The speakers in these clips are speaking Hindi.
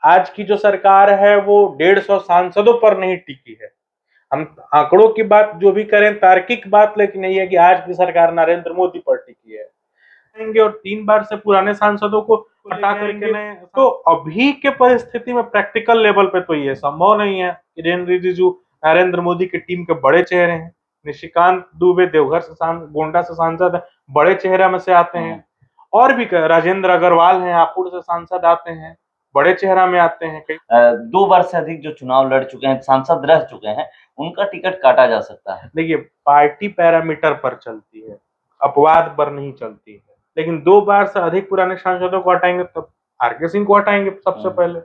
आज की जो सरकार है वो 150 सांसदों पर नहीं टिकी है। हम आंकड़ों की बात जो भी करें, तार्किक बात, लेकिन यही है कि आज की सरकार नरेंद्र मोदी पर टिकी है और 3 बार से पुराने सांसदों को हटा करके नए, तो अभी के परिस्थिति में प्रैक्टिकल लेवल पे तो ये संभव नहीं है। किरेन रिजिजू नरेंद्र मोदी की टीम के बड़े चेहरे हैं। निशिकांत दुबे देवघर से गोंडा से सांसद है, बड़े चेहरे में से आते हैं। और भी राजेंद्र अग्रवाल हैं, हापुड़ से सांसद आते हैं, बड़े चेहरा में आते हैं। 2 बार से अधिक जो चुनाव लड़ चुके हैं, सांसद रह चुके हैं, उनका टिकट काटा जा सकता है। देखिए, पार्टी पैरामीटर पर चलती है, अपवाद पर नहीं चलती है। लेकिन 2 बार से अधिक पुराने सांसदों को हटाएंगे तब आरके सिंह को हटाएंगे सबसे पहले।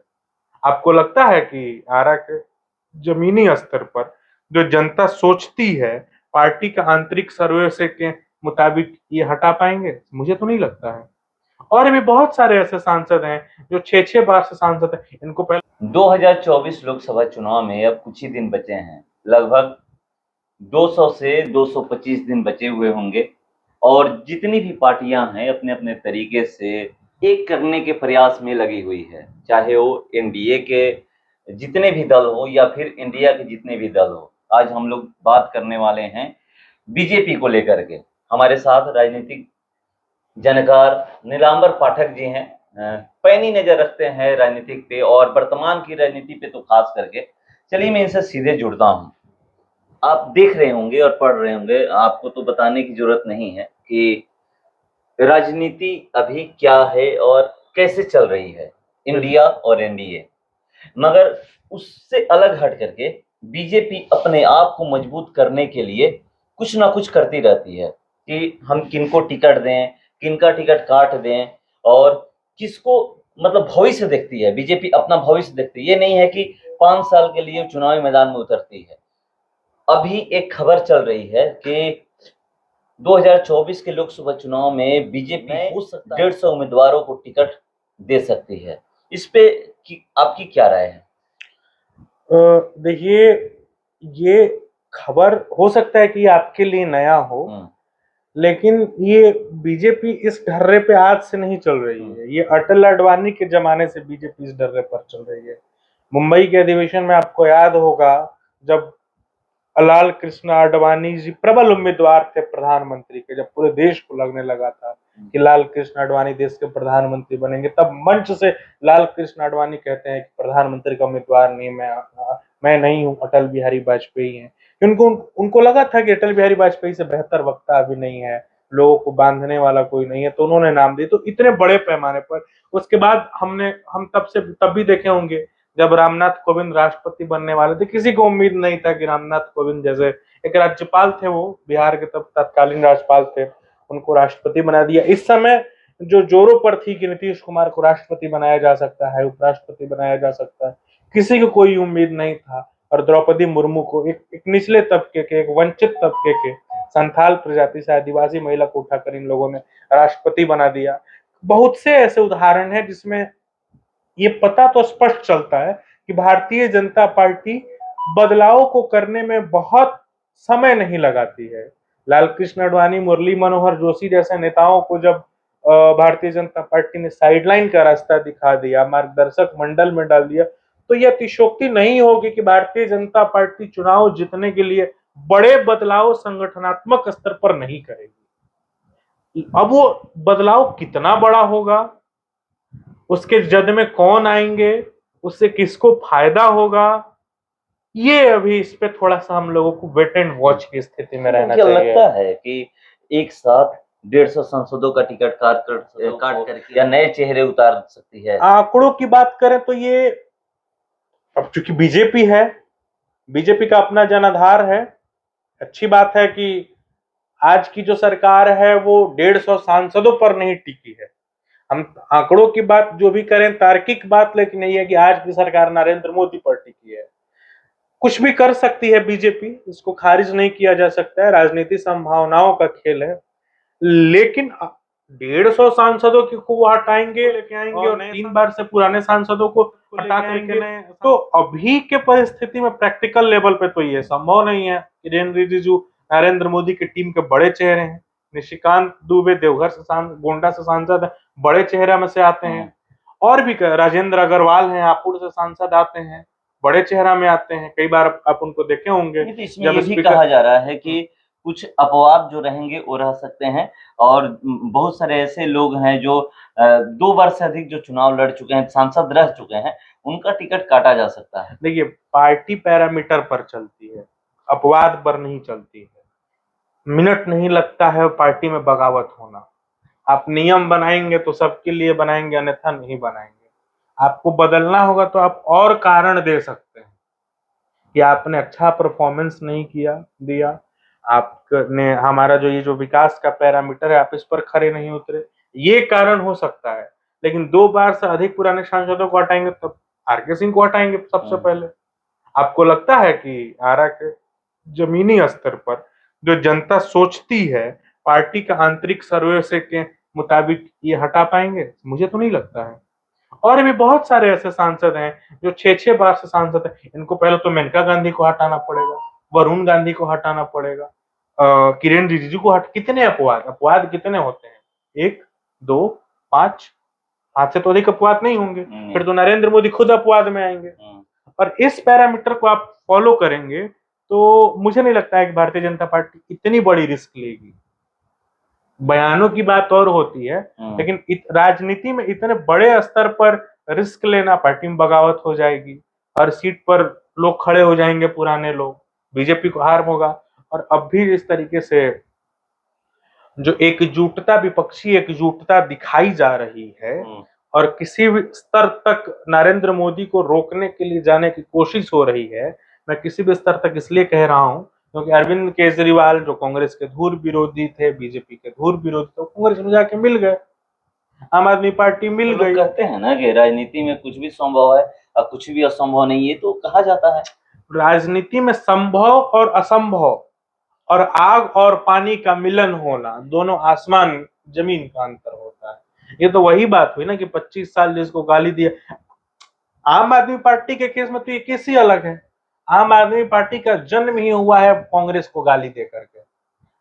आपको लगता है कि आरा के जमीनी स्तर पर जो जनता सोचती है, पार्टी का आंतरिक सर्वे से के मुताबिक ये हटा पाएंगे? मुझे तो नहीं लगता है। और भी बहुत सारे ऐसे सांसद हैं जो 6-6 बार से सांसद हैं, इनको पहले 2024 लोकसभा चुनाव में अब कुछ ही दिन बचे हैं। लगभग 200 से 225 दिन बचे हुए होंगे और जितनी भी पार्टियां हैं अपने अपने तरीके से एक करने के प्रयास में लगी हुई है, चाहे वो एनडीए के जितने भी दल हो या फिर इंडिया के जितने भी दल हो। आज हम लोग बात करने वाले हैं बीजेपी को लेकर के। हमारे साथ राजनीतिक जानकार नीलांबर पाठक जी हैं, पैनी नजर रखते हैं राजनीतिक पे और वर्तमान की राजनीति पे तो खास करके। चलिए मैं इनसे सीधे जुड़ता हूँ। आप देख रहे होंगे और पढ़ रहे होंगे, आपको तो बताने की जरूरत नहीं है कि राजनीति अभी क्या है और कैसे चल रही है इंडिया और एनडीए। मगर उससे अलग हट करके बीजेपी अपने आप को मजबूत करने के लिए कुछ ना कुछ करती रहती है कि हम किनको टिकट दें, किनका टिकट काट दें और किसको, मतलब भविष्य देखती है बीजेपी, अपना भविष्य देखती है। ये नहीं है कि 5 साल के लिए चुनावी मैदान में उतरती है। अभी एक खबर चल रही है कि 2024 के लोकसभा चुनाव में बीजेपी हो सकता है 150 उम्मीदवारों को टिकट दे सकती है। इस पे आपकी क्या राय है? देखिए, ये खबर हो सकता है कि आपके लिए नया हो, लेकिन ये बीजेपी इस ढर्रे पे आज से नहीं चल रही है। ये अटल अडवाणी के जमाने से बीजेपी इस ढर्रे पर चल रही है। मुंबई के अधिवेशन में आपको याद होगा, जब लाल कृष्ण आडवाणी जी प्रबल उम्मीदवार थे प्रधानमंत्री के, जब पूरे देश को लगने लगा था कि लाल कृष्ण आडवाणी देश के प्रधानमंत्री बनेंगे, तब मंच से लाल कृष्ण आडवाणी कहते हैं कि प्रधानमंत्री का उम्मीदवार नहीं मैं नहीं हूं, अटल बिहारी वाजपेयी हैं। उनको लगा था कि अटल बिहारी वाजपेयी से बेहतर वक्ता अभी नहीं है, लोगों को बांधने वाला कोई नहीं है, तो उन्होंने नाम दी। तो इतने बड़े पैमाने पर उसके बाद हम तब भी देखे होंगे, जब रामनाथ कोविंद राष्ट्रपति बनने वाले थे, किसी को उम्मीद नहीं था कि रामनाथ कोविंद जैसे एक राज्यपाल थे, वो बिहार के तब तत्कालीन राज्यपाल थे, उनको राष्ट्रपति बना दिया। इस समय जो जोरों पर थी कि नीतीश कुमार को राष्ट्रपति बनाया जा सकता है, उपराष्ट्रपति बनाया जा सकता है, किसी को कोई उम्मीद नहीं था। और द्रौपदी मुर्मू को एक निचले तबके के, एक वंचित तबके के संथाल प्रजाति से आदिवासी महिला को उठाकर इन लोगों ने राष्ट्रपति बना दिया। बहुत से ऐसे उदाहरण हैं जिसमें ये पता तो स्पष्ट चलता है कि भारतीय जनता पार्टी बदलाव को करने में बहुत समय नहीं लगाती है। लाल कृष्ण आडवाणी, मुरली मनोहर जोशी जैसे नेताओं को जब भारतीय जनता पार्टी ने साइडलाइन का रास्ता दिखा दिया, मार्गदर्शक मंडल में डाल दिया, तो यह अतिशयोक्ति नहीं होगी कि भारतीय जनता पार्टी चुनाव जीतने के लिए बड़े बदलाव संगठनात्मक स्तर पर नहीं करेगी। अब वो बदलाव कितना बड़ा होगा, उसके जद में कौन आएंगे, उससे किसको फायदा होगा, ये अभी इस पे थोड़ा सा हम लोगों को वेट एंड वॉच की स्थिति में रहना चाहिए। लगता है कि एक साथ 150 सांसदों का टिकट काट करके या नए चेहरे उतार सकती है? आंकड़ों की बात करें तो ये, अब चूंकि बीजेपी है, बीजेपी का अपना जनाधार है, अच्छी बात है कि आज की जो सरकार है वो 150 सांसदों पर नहीं टिकी है। हम आंकड़ों की बात जो भी करें, तार्किक बात, लेकिन यही है कि आज की सरकार नरेंद्र मोदी पर टिकी है। कुछ भी कर सकती है बीजेपी, इसको खारिज नहीं किया जा सकता है, राजनीति संभावनाओं का खेल है। लेकिन 150 सांसदों को हटाएंगे, लेके आएंगे और 3 बार से पुराने सांसदों को हटा करके नए, तो अभी के परिस्थिति में प्रैक्टिकल लेवल पे तो ये संभव नहीं है। किरेन रिजिजू नरेंद्र मोदी की टीम के बड़े चेहरे हैं। निशिकांत दुबे देवघर से गोंडा से सांसद, बड़े चेहरे में से आते हैं। और भी राजेंद्र अग्रवाल हैं, हापुड़ से सांसद आते हैं, बड़े चेहरा में आते हैं, कई बार आप उनको देखे होंगे। तो इसमें ये भी कहा जा रहा है कि कुछ अपवाद जो रहेंगे वो रह सकते हैं, और बहुत सारे ऐसे लोग हैं जो 2 बार से अधिक जो चुनाव लड़ चुके हैं, सांसद रह चुके हैं, उनका टिकट काटा जा सकता है। देखिए, पार्टी पैरामीटर पर चलती है, अपवाद पर नहीं चलती है। मिनट नहीं लगता है पार्टी में बगावत होना। आप नियम बनाएंगे तो सबके लिए बनाएंगे, अन्यथा नहीं बनाएंगे। आपको बदलना होगा तो आप और कारण दे सकते हैं कि आपने अच्छा परफॉर्मेंस नहीं दिया, आपने हमारा जो विकास का पैरामीटर है, आप इस पर खरे नहीं उतरे, ये कारण हो सकता है। लेकिन 2 बार से अधिक पुराने सांसदों को हटाएंगे तब आर.के. सिंह को हटाएंगे सबसे पहले। आपको लगता है कि आरा के जमीनी स्तर पर जो जनता सोचती है, पार्टी का आंतरिक सर्वे से के मुताबिक ये हटा पाएंगे? मुझे तो नहीं लगता है। और भी बहुत सारे ऐसे सांसद हैं जो 6-6 बार से सांसद हैं। इनको पहले तो मेनका गांधी को हटाना पड़ेगा, वरुण गांधी को हटाना पड़ेगा, किरेन रिजिजू को कितने अपवाद कितने होते हैं? 1, 2, 5, 5 से तो अधिक अपवाद नहीं होंगे। फिर तो नरेंद्र मोदी खुद अपवाद में आएंगे। और इस पैरामीटर को आप फॉलो करेंगे तो मुझे नहीं लगता है कि भारतीय जनता पार्टी इतनी बड़ी रिस्क लेगी। बयानों की बात और होती है, लेकिन राजनीति में इतने बड़े स्तर पर रिस्क लेना, पार्टी में बगावत हो जाएगी, हर सीट पर लोग खड़े हो जाएंगे, पुराने लोग, बीजेपी को हार होगा। और अब भी इस तरीके से जो एकजुटता, विपक्षी एकजुटता दिखाई जा रही है और किसी भी स्तर तक नरेंद्र मोदी को रोकने के लिए जाने की कोशिश हो रही है। मैं किसी भी स्तर तक इसलिए कह रहा हूं क्योंकि अरविंद केजरीवाल जो कांग्रेस के धूर विरोधी थे, बीजेपी के धूर विरोधी थे, कांग्रेस में जाके मिल गए, आम आदमी पार्टी मिल गई। कहते हैं ना कि राजनीति में कुछ भी संभव है और कुछ भी असंभव नहीं है, तो कहा जाता है राजनीति में संभव और असंभव और आग और पानी का मिलन होना, दोनों आसमान जमीन का अंतर होता है। ये तो वही बात हुई ना कि 25 साल जिसको गाली दिया। आम आदमी पार्टी के केस में तो ये केस ही अलग है। आम आदमी पार्टी का जन्म ही हुआ है कांग्रेस को गाली दे करके,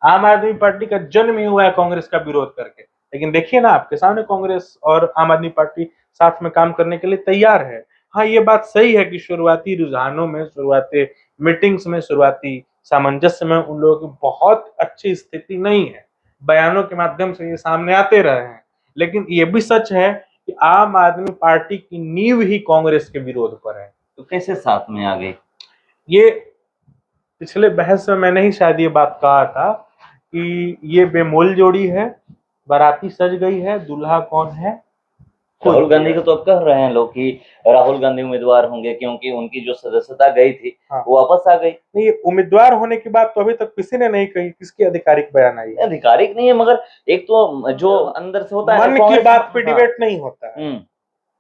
आम आदमी पार्टी का जन्म ही हुआ है कांग्रेस का विरोध करके। लेकिन देखिए ना, आपके सामने कांग्रेस और आम आदमी पार्टी साथ में काम करने के लिए तैयार है। हाँ, ये बात सही है कि शुरुआती रुझानों में, शुरुआती मीटिंग्स में, शुरुआती सामंजस्य में उन लोगों की बहुत अच्छी स्थिति नहीं है, बयानों के माध्यम से ये सामने आते रहे हैं। लेकिन ये भी सच है कि आम आदमी पार्टी की नींव ही कांग्रेस के विरोध पर है। तो कैसे साथ में आ गई? ये पिछले बहस में मैंने ही शायद ये बात कहा था कि ये बेमोल जोड़ी है, बाराती सज गई है, दूल्हा कौन है? राहुल गांधी को तो अब कह रहे हैं लोग कि राहुल गांधी उम्मीदवार होंगे, क्योंकि उनकी जो सदस्यता गई थी वो वापस आ गई। नहीं, उम्मीदवार होने की बात तो अभी तक किसी ने नहीं कही। किसकी आधिकारिक बयान आई? आधिकारिक नहीं है, मगर एक तो जो अंदर से होता है, मन की बात पे डिबेट नहीं होता है।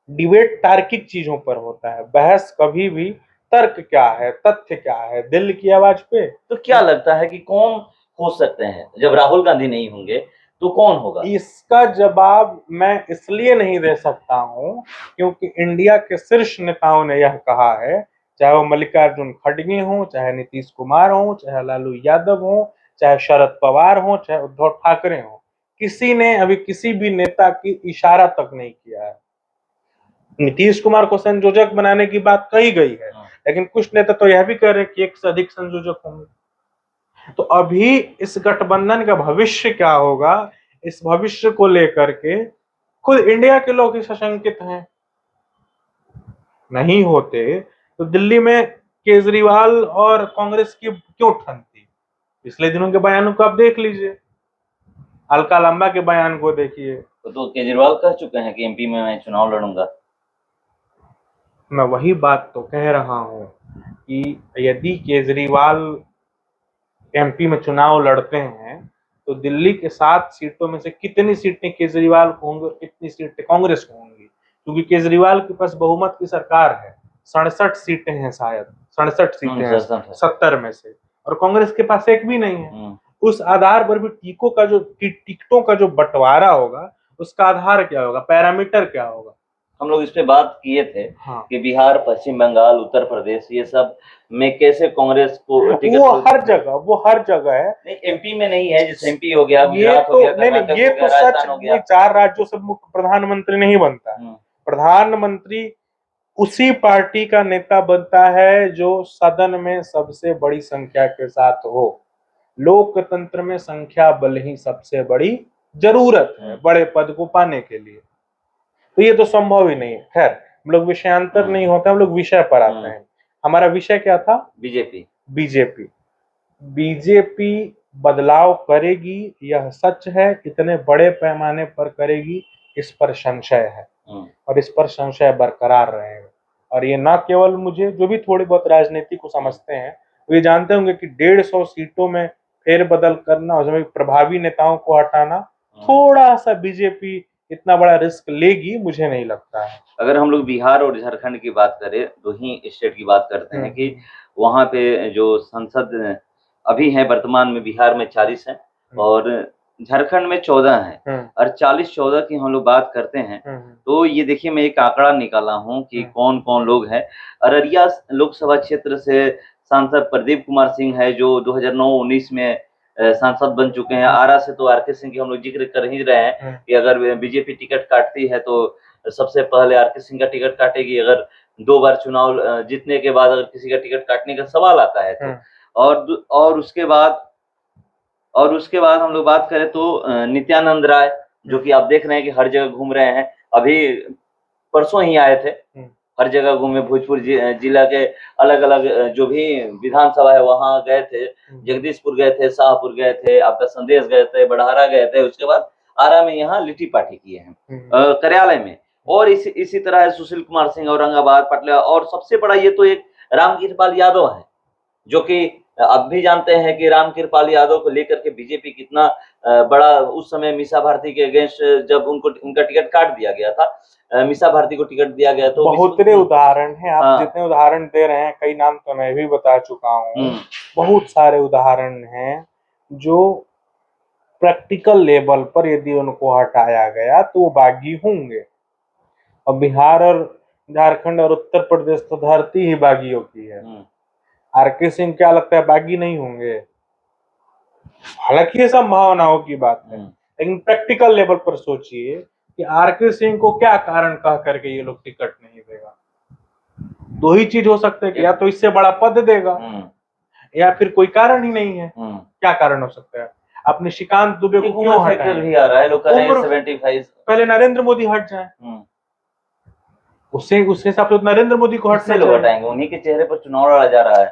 डिबेट तार्किक चीजों पर होता है, बहस कभी भी तर्क क्या है, तथ्य क्या है, दिल की आवाज पे। तो क्या लगता है कि कौन हो सकते हैं? जब राहुल गांधी नहीं होंगे तो कौन होगा? इसका जवाब मैं इसलिए नहीं दे सकता हूं क्योंकि इंडिया के शीर्ष नेताओं ने यह कहा है, चाहे वो मल्लिकार्जुन खड़गे हों, चाहे नीतीश कुमार हों, चाहे लालू यादव हों, चाहे शरद पवार हों, चाहे उद्धव ठाकरे हों, किसी ने अभी किसी भी नेता की इशारा तक नहीं किया है। नीतीश कुमार को संयोजक बनाने की बात कही गई है, लेकिन कुछ नेता तो यह भी कह रहे हैं कि 1 से अधिक संयोजक होंगे। तो अभी इस गठबंधन का भविष्य क्या होगा, इस भविष्य को लेकर के खुद इंडिया के लोग ही सशंकित हैं। नहीं होते तो दिल्ली में केजरीवाल और कांग्रेस की क्यों ठनती? पिछले दिनों के बयानों को आप देख लीजिए, अलका लांबा के बयान को देखिए। तो केजरीवाल कह चुके हैं कि एमपी में मैं चुनाव लड़ूंगा। मैं वही बात तो कह रहा हूं कि यदि केजरीवाल एमपी में चुनाव लड़ते हैं तो दिल्ली के 7 सीटों में से कितनी सीटें केजरीवाल को होंगी और कितनी सीटें कांग्रेस को होंगी? क्योंकि केजरीवाल के पास बहुमत की सरकार है, 67 सीटें हैं, शायद 67 सीटें हैं 70 में से, और कांग्रेस के पास एक भी नहीं है। उस आधार पर भी टिकटों का जो बंटवारा होगा, उसका आधार क्या होगा, पैरामीटर क्या होगा? हम लोग इस पे बात किए थे कि बिहार, पश्चिम बंगाल, उत्तर प्रदेश, ये सब में कैसे कांग्रेस को टिकट, वो हर जगह है। नहीं, एमपी में नहीं है, जैसे एमपी हो गया, ये तो नहीं, ये तो सच नहीं, 4 राज्यों से मुख्य प्रधानमंत्री नहीं बनता। प्रधानमंत्री उसी पार्टी का नेता बनता है जो सदन में सबसे बड़ी संख्या के साथ हो। लोकतंत्र में संख्या बल ही सबसे बड़ी जरूरत है बड़े पद को पाने के लिए, तो ये तो संभव ही नहीं है। खैर, हम लोग विषयांतर नहीं होता, हम लोग विषय पर आते हैं। हमारा विषय क्या था? बीजेपी। बीजेपी बीजेपी बदलाव करेगी, यह सच है। इतने बड़े पैमाने पर करेगी, इस पर संशय है, और इस पर संशय बरकरार रहेगा। और ये ना केवल मुझे, जो भी थोड़ी बहुत राजनीति को समझते हैं वो ये जानते होंगे कि 150 सीटों में फेरबदल करना और उसमें प्रभावी नेताओं को हटाना, थोड़ा सा बीजेपी इतना बड़ा रिस्क लेगी, मुझे नहीं लगता है। अगर हम लोग बिहार और झारखंड की बात करें, दो ही स्टेट की बात करते हैं कि वहां पे जो संसद अभी है वर्तमान में, बिहार में 40 है और झारखंड में 14 है, और 40-14 की हम लोग बात करते हैं तो ये देखिए, मैं एक आंकड़ा निकाला हूं कि कौन कौन लोग हैं। अररिया लोकसभा क्षेत्र से सांसद प्रदीप कुमार सिंह है, जो 2009-19 में सांसद बन चुके हैं। आरा से तो आर.के. सिंह की हम लोग जिक्र कर ही रहे हैं कि अगर बीजेपी टिकट काटती है तो सबसे पहले आर.के. सिंह का टिकट काटेगी। अगर 2 बार चुनाव जीतने के बाद अगर किसी का टिकट काटने का सवाल आता है तो और उसके बाद हम लोग बात करें तो नित्यानंद राय, जो कि आप देख रहे हैं कि हर जगह घूम रहे हैं। अभी परसों ही आए थे, हर जगह घूमे, भोजपुर जिला के अलग अलग जो भी विधानसभा है वहां गए थे, जगदीशपुर गए थे, शाहपुर गए थे, आपका संदेश गए थे, बड़हरा गए थे, उसके बाद आरा में यहाँ लिट्टी पार्टी किए हैं कार्यालय में। और इसी तरह सुशील कुमार सिंह औरंगाबाद, पटना, और सबसे बड़ा ये तो एक रामकृपाल यादव है, जो कि अब भी जानते हैं कि रामकृपाल यादव को लेकर के बीजेपी कितना बड़ा उस समय मीसा भारती के अगेंस्ट, जब उनका टिकट काट दिया गया था, मीसा भारती को टिकट दिया गया तो बहुत से उदाहरण हैं। आप जितने उदाहरण दे रहे हैं, कई नाम तो मैं भी बता चुका हूँ। बहुत सारे उदाहरण हैं जो प्रैक्टिकल लेवल पर यदि उनको हटाया गया तो वो बागी होंगे। और बिहार और झारखंड और उत्तर प्रदेश तो धरती ही बागियों की है। आर.के. सिंह क्या लगता है बागी नहीं होंगे? हालांकि ये सब भावनाओं की बात है, लेकिन प्रैक्टिकल लेवल पर सोचिए कि आर.के. सिंह को क्या कारण कह करके ये लोग टिकट नहीं देगा। दो ही चीज हो सकता है कि या तो इससे बड़ा पद देगा, या फिर कोई कारण ही नहीं है। क्या कारण हो सकता है? आप निशिकांत दुबे को क्यों हटाएं? भी आ रहा है, लोग कह रहे हैं 75। पहले नरेंद्र मोदी हट जाए, उससे हिसाब से नरेंद्र मोदी को हटाएंगे, उन्हीं के चेहरे पर चुनाव लड़ा जा रहा है।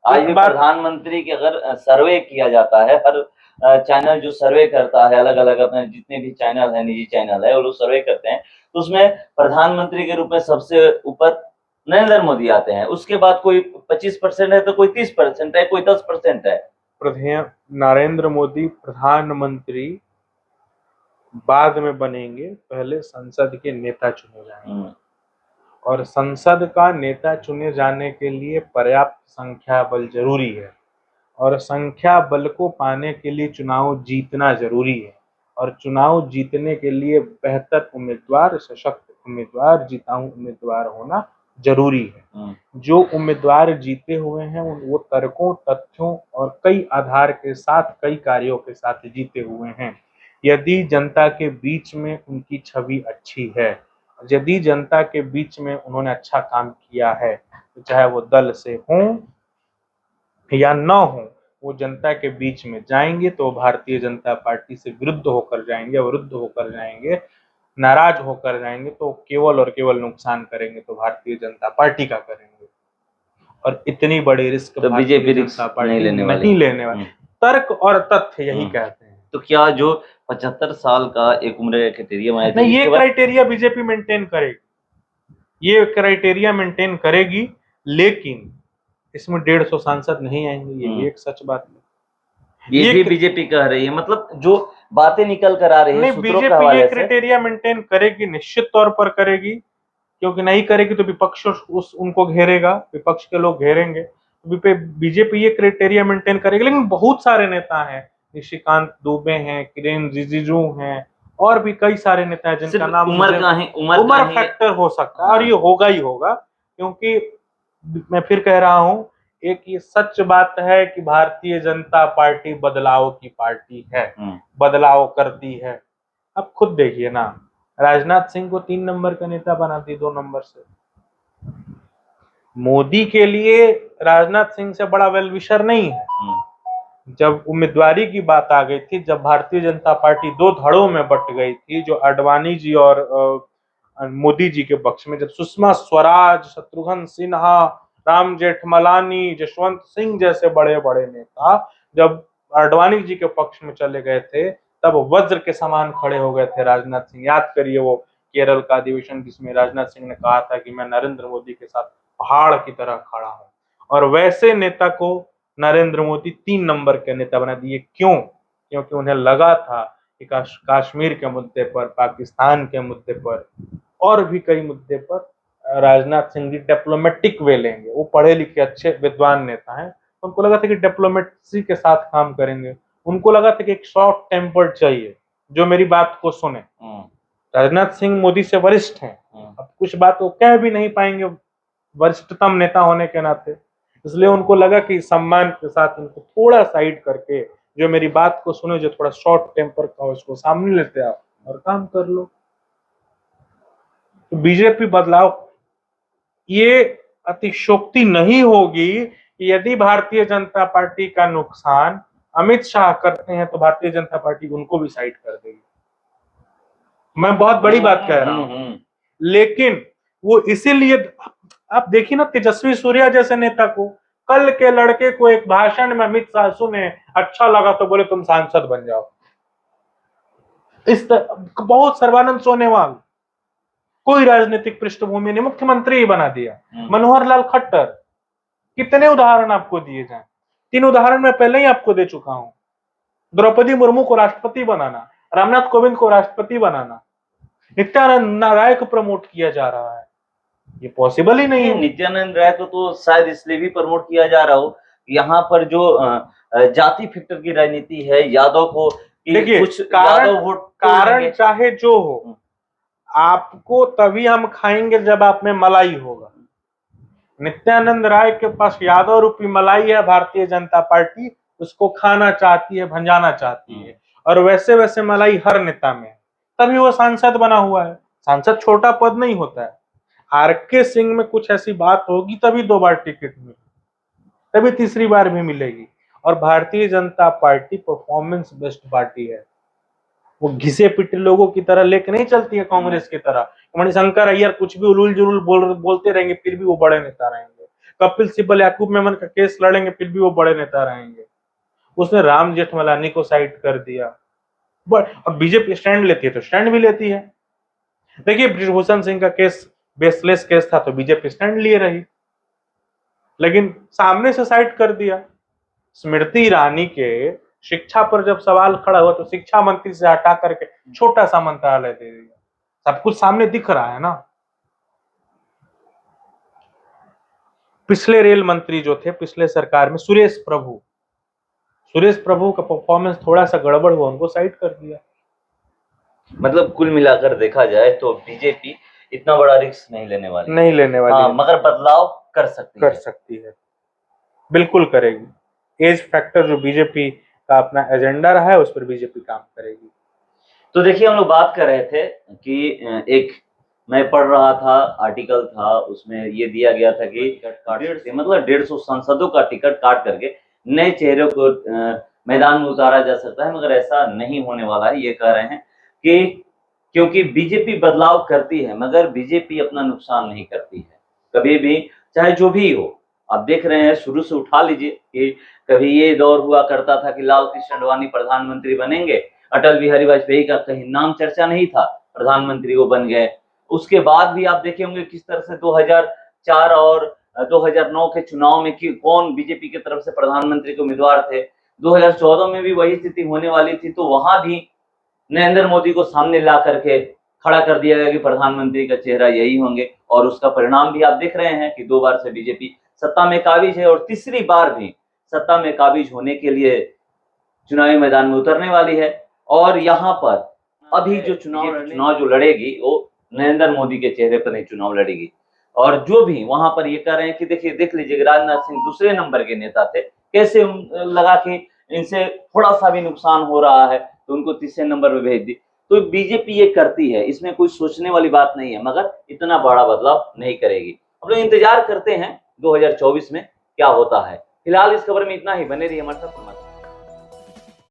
आज भी प्रधानमंत्री के अगर सर्वे किया जाता है, हर चैनल जो सर्वे करता है, अलग अलग अपने जितने भी चैनल है, निजी चैनल है, वो लोग सर्वे करते हैं, तो उसमें प्रधानमंत्री के रूप में सबसे ऊपर नरेंद्र मोदी आते हैं। उसके बाद कोई 25% है तो कोई 30% है, कोई 10% है। नरेंद्र मोदी प्रधानमंत्री बाद में बनेंगे, पहले संसद के नेता चुने जाएंगे, और संसद का नेता चुने जाने के लिए पर्याप्त संख्या बल जरूरी है, और संख्या बल को पाने के लिए चुनाव जीतना जरूरी है, और चुनाव जीतने के लिए बेहतर उम्मीदवार, सशक्त उम्मीदवार, जिताऊ उम्मीदवार होना जरूरी है। जो उम्मीदवार जीते हुए हैं वो तर्कों, तथ्यों और कई आधार के साथ, कई कार्यों के साथ जीते हुए हैं। यदि जनता के बीच में उनकी छवि अच्छी है, यदि जनता के बीच में उन्होंने अच्छा काम किया है, तो चाहे वो दल से हो या न हो, वो जनता के बीच में जाएंगे तो भारतीय जनता पार्टी से विरुद्ध होकर जाएंगे, विरुद्ध होकर जाएंगे, नाराज होकर जाएंगे, तो केवल और केवल नुकसान करेंगे तो भारतीय जनता पार्टी का करेंगे। और इतनी बड़ी रिस्क तो बीजेपी जनता पार्टी नहीं लेने वाली। तर्क और तथ्य यही कहते हैं। तो क्या जो 75 साल का एक उम्र क्राइटेरिया नहीं, ये क्राइटेरिया बीजेपी मेंटेन करेगी, ये क्राइटेरिया मेंटेन करेगी, लेकिन इसमें 150 सांसद नहीं आएंगे, ये भी एक सच बात है। ये भी बीजेपी कह रही है, मतलब जो बातें निकल कर आ रही है बीजेपी ये क्राइटेरिया मेंटेन करेगी, निश्चित तौर पर करेगी, क्योंकि नहीं करेगी तो विपक्ष उनको घेरेगा, विपक्ष के लोग घेरेंगे। बीजेपी ये क्राइटेरिया मेंटेन करेगी, लेकिन बहुत सारे नेता हैं, निशिकांत दुबे हैं, किरेन रिजिजू हैं, और भी कई सारे नेता हैं जिनका नाम उम्र फैक्टर हो सकता है, और ये होगा ही होगा, क्योंकि मैं फिर कह रहा हूं, एक ये सच बात है कि भारतीय जनता पार्टी बदलाव की पार्टी है, बदलाव करती है। अब खुद देखिए ना, राजनाथ सिंह को 3 नंबर का नेता बना दी 2 नंबर से। मोदी के लिए राजनाथ सिंह से बड़ा वेलविशर नहीं है। जब उम्मीदवारी की बात आ गई थी, जब भारतीय जनता पार्टी 2 धड़ों में बट गई थी, जो अडवाणी जी और मोदी जी के पक्ष में, जब सुषमा स्वराज, शत्रुघ्न सिन्हा, राम जेठमलानी, जसवंत सिंह जैसे बड़े बड़े नेता जब अडवाणी जी के पक्ष में चले गए थे, तब वज्र के समान खड़े हो गए थे राजनाथ सिंह। याद करिए वो केरल का अधिवेशन जिसमें राजनाथ सिंह ने कहा था कि मैं नरेंद्र मोदी के साथ पहाड़ की तरह खड़ा हूं, और वैसे नेता को नरेंद्र मोदी 3 नंबर के नेता बना दिए। क्यों? क्योंकि उन्हें लगा था कि कश्मीर के मुद्दे पर, पाकिस्तान के मुद्दे पर और भी कई मुद्दे पर राजनाथ सिंह जी डिप्लोमेटिक वे लेंगे। वो पढ़े लिखे अच्छे विद्वान नेता हैं, उनको लगा था कि डिप्लोमेसी के साथ काम करेंगे। उनको लगा था कि एक शॉर्ट टेम्पर्ड चाहिए जो मेरी बात को सुने। राजनाथ सिंह मोदी से वरिष्ठ हैं, अब कुछ बात वो कह भी नहीं पाएंगे वरिष्ठतम नेता होने के नाते, इसलिए उनको लगा कि सम्मान के साथ इनको थोड़ा साइड करके जो मेरी बात को सुने, जो थोड़ा शॉर्ट टेम्पर का उसको सामने लेते आप और काम कर लो। तो बीजेपी बदलाव ये अतिशयोक्ति नहीं होगी कि यदि भारतीय जनता पार्टी का नुकसान अमित शाह करते हैं तो भारतीय जनता पार्टी उनको भी साइड कर देगी। मैं बहुत बड़ी बात कह रहा हूं, लेकिन वो इसीलिए, आप देखिए ना तेजस्वी सूर्या जैसे नेता को, कल के लड़के को एक भाषण में अमित शाह सुने, अच्छा लगा तो बोले तुम सांसद बन जाओ। बहुत सर्बानंद सोनोवाल, कोई राजनीतिक पृष्ठभूमि नहीं, मुख्यमंत्री ही बना दिया। मनोहर लाल खट्टर, कितने उदाहरण आपको दिए जाएं? 3 उदाहरण मैं पहले ही आपको दे चुका हूं। द्रौपदी मुर्मू को राष्ट्रपति बनाना, रामनाथ कोविंद को राष्ट्रपति बनाना, नित्यानंद राय को प्रमोट किया जा रहा है, ये पॉसिबल ही नहीं है। नित्यानंद राय को तो शायद इसलिए भी प्रमोट किया जा रहा हो, यहाँ पर जो जाति फैक्टर की राजनीति है, यादव को देखिए, कुछ यादव वोट, कारण चाहे जो हो, आपको तभी हम खाएंगे जब आप में मलाई होगा। नित्यानंद राय के पास यादव रूपी मलाई है, भारतीय जनता पार्टी उसको खाना चाहती है, भंजाना चाहती है, और वैसे वैसे मलाई हर नेता में है, तभी वो सांसद बना हुआ है। सांसद छोटा पद नहीं होता है। आरके सिंह में कुछ ऐसी बात होगी तभी 2 बार टिकट मिली, तभी तीसरी बार भी मिलेगी। और Bharatiya Janata party performance based party है, वो घिसे पिटे लोगों की तरह लेके नहीं चलती है कांग्रेस की तरह। मणिशंकर अय्यर कुछ भी उलूल जुलूल बोलते रहेंगे फिर भी वो बड़े नेता रहेंगे। कपिल सिब्बल याकूब मेमन का केस लड़ेंगे फिर भी वो बड़े नेता रहेंगे। उसने राम जेठमलानी को साइड कर दिया। और बीजेपी स्टैंड लेती है तो स्टैंड भी लेती है। देखिए, ब्रिजभूषण सिंह का केस बेसलेस केस था तो बीजेपी स्टैंड लिए रही, लेकिन सामने से साइड कर दिया। स्मृति ईरानी के शिक्षा पर जब सवाल खड़ा हुआ तो शिक्षा मंत्री से हटा करके छोटा सा मंत्रालय दे दिया। सब कुछ सामने दिख रहा है ना। पिछले रेल मंत्री जो थे पिछले सरकार में, सुरेश प्रभु का परफॉर्मेंस थोड़ा सा गड़बड़ हुआ, उनको साइड कर दिया। मतलब कुल मिलाकर देखा जाए तो बीजेपी इतना बड़ा रिस्क नहीं लेने वाली हाँ, मगर बदलाव कर सकती है, बिल्कुल करेगी। एज फैक्टर जो बीजेपी का अपना एजेंडा रहा है उस पर बीजेपी काम करेगी। तो देखिए, हम लोग बात कर रहे थे कि एक मैं पढ़ रहा था, आर्टिकल था, उसमें ये दिया गया था कि 150 सांसदों का टिकट काट करके नए चेहरों को मैदान में उतारा जा सकता है, मगर ऐसा नहीं होने वाला है। ये कह रहे हैं कि क्योंकि बीजेपी बदलाव करती है मगर बीजेपी अपना नुकसान नहीं करती है कभी भी, चाहे जो भी हो। आप देख रहे हैं, शुरू से उठा लीजिए कि कभी ये दौर हुआ करता था कि लाल कृष्ण आडवाणी प्रधानमंत्री बनेंगे, अटल बिहारी वाजपेयी का कहीं नाम चर्चा नहीं था, प्रधानमंत्री वो बन गए। उसके बाद भी आप देखे होंगे किस तरह से 2004 और 2009 के चुनाव में कि कौन बीजेपी की तरफ से प्रधानमंत्री के उम्मीदवार थे। 2014 में भी वही स्थिति होने वाली थी, तो वहां भी नरेंद्र मोदी को सामने ला करके खड़ा कर दिया गया कि प्रधानमंत्री का चेहरा यही होंगे, और उसका परिणाम भी आप देख रहे हैं कि 2 बार से बीजेपी सत्ता में काबिज है और तीसरी बार भी सत्ता में काबिज होने के लिए चुनावी मैदान में उतरने वाली है। और यहाँ पर अभी जो चुनाव जो लड़ेगी वो नरेंद्र मोदी के चेहरे पर नहीं चुनाव लड़ेगी। और जो भी वहां पर ये कह रहे हैं कि देखिए, देख लीजिए, राजनाथ सिंह दूसरे नंबर के नेता थे, कैसे लगा कि इनसे थोड़ा सा भी नुकसान हो रहा है तो उनको तीसरे नंबर पे भेज दी। तो बीजेपी ये करती है, इसमें कोई सोचने वाली बात नहीं है, मगर इतना बड़ा बदलाव नहीं करेगी। हम लोग इंतजार करते हैं 2024 में क्या होता है। फिलहाल इस खबर में इतना ही, बने रहिए हमारे साथ।